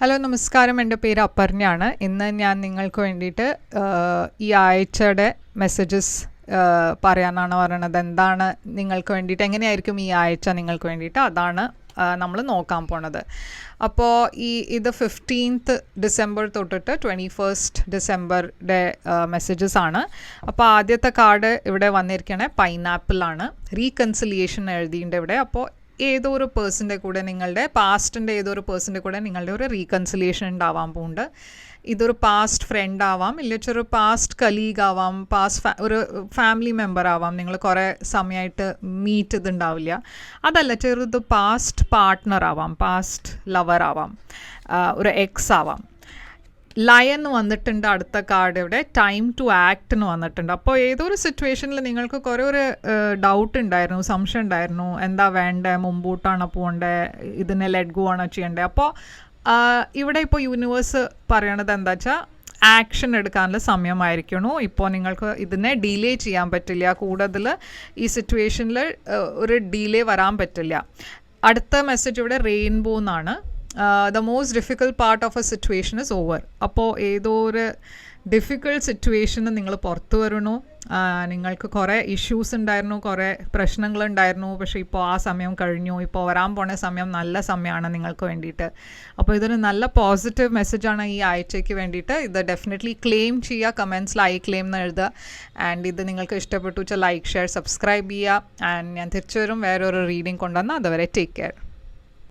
Hello നമസ്കാരം, എൻ്റെ പേര് അപർണയാണ്. ഇന്ന് ഞാൻ നിങ്ങൾക്ക് വേണ്ടിയിട്ട് ഈ ആഴ്ചയുടെ മെസ്സേജസ് പറയാനാണ് പറയണത്. എന്താണ് നിങ്ങൾക്ക് വേണ്ടിയിട്ട്, എങ്ങനെയായിരിക്കും ഈ ആഴ്ച നിങ്ങൾക്ക് വേണ്ടിയിട്ട്, അതാണ് നമ്മൾ നോക്കാൻ പോണത്. അപ്പോൾ ഇത് 15th ഡിസംബർ തൊട്ടിട്ട് 21st ഡിസംബറുടെ മെസ്സേജസ് ആണ്. അപ്പോൾ ആദ്യത്തെ കാർഡ് ഇവിടെ വന്നിരിക്കണേ പൈനാപ്പിളാണ്. റീകൺസിലിയേഷൻ എഴുതിയിട്ടുണ്ട് ഇവിടെ. അപ്പോൾ ഏതോ ഒരു പേഴ്സൻ്റെ കൂടെ, നിങ്ങളുടെ പാസ്റ്റിൻ്റെ ഏതോ ഒരു പേഴ്സൻ്റെ കൂടെ നിങ്ങളുടെ ഒരു റീകൺസിലിയേഷൻ ഉണ്ടാവാൻ പോകുന്നുണ്ട്. ഇതൊരു പാസ്റ്റ് ഫ്രണ്ട് ആവാം, ഇല്ലൊരു പാസ്റ്റ് കലീഗ് ആവാം, ഒരു ഫാമിലി മെമ്പർ ആവാം. നിങ്ങൾ കുറേ സമയമായിട്ട് മീറ്റ് ചെയ്തിട്ടുണ്ടാവില്ല. അതല്ല, ചെറുത് പാസ്റ്റ് പാർട്ട്ണർ ആവാം, പാസ്റ്റ് ലവർ ആവാം, ഒരു എക്സ് ആവാം. ലയൻ വന്നിട്ടുണ്ട് അടുത്ത കാർഡ് ഇവിടെ. ടൈം ടു ആക്ടിന് വന്നിട്ടുണ്ട്. അപ്പോൾ ഏതൊരു സിറ്റുവേഷനിൽ നിങ്ങൾക്ക് കുറേ ഒരു ഡൗട്ട് ഉണ്ടായിരുന്നു, സംശയം ഉണ്ടായിരുന്നു, എന്താ വേണ്ടേ, മുമ്പോട്ടാണോ പോകണ്ടേ, ഇതിനെ ലെറ്റ് ഗോ ആണോ ചെയ്യേണ്ടത്. അപ്പോൾ ഇവിടെ ഇപ്പോൾ യൂണിവേഴ്സ് പറയണത് എന്താ വെച്ചാൽ ആക്ഷൻ എടുക്കാനുള്ള സമയമായിരിക്കണു. ഇപ്പോൾ നിങ്ങൾക്ക് ഇതിനെ ഡിലേ ചെയ്യാൻ പറ്റില്ല. കൂടുതൽ ഈ സിറ്റുവേഷനിൽ ഒരു ഡിലേ വരാൻ പറ്റില്ല. അടുത്ത മെസ്സേജ് ഇവിടെ റെയിൻബോ എന്നാണ്. The most difficult part of A situation is over. അപ്പോൾ ഏതോ ഒരു ഡിഫിക്കൽട്ട് സിറ്റുവേഷന് നിങ്ങൾ പുറത്തു വരണു. നിങ്ങൾക്ക് കുറേ ഇഷ്യൂസ് ഉണ്ടായിരുന്നു, കുറേ പ്രശ്നങ്ങളുണ്ടായിരുന്നു. പക്ഷേ ഇപ്പോൾ ആ സമയം കഴിഞ്ഞു. ഇപ്പോൾ വരാൻ പോണ സമയം നല്ല സമയമാണ് നിങ്ങൾക്ക് വേണ്ടിയിട്ട്. അപ്പോൾ ഇതൊരു നല്ല പോസിറ്റീവ് മെസ്സേജാണ് ഈ ആഴ്ചയ്ക്ക് വേണ്ടിയിട്ട്. ഇത് ഡെഫിനറ്റ്ലി ക്ലെയിം ചെയ്യുക. കമൻസിൽ ഐ ക്ലെയിം എന്ന് എഴുതുക. ആൻഡ് ഇത് നിങ്ങൾക്ക് ഇഷ്ടപ്പെട്ടു വെച്ചാൽ ലൈക്ക്, ഷെയർ, സബ്സ്ക്രൈബ് ചെയ്യുക. ആൻഡ് ഞാൻ തിരിച്ചു വരും വേറൊരു റീഡിങ് കൊണ്ടുവന്നാൽ. അതുവരെ ടേക്ക് കെയർ.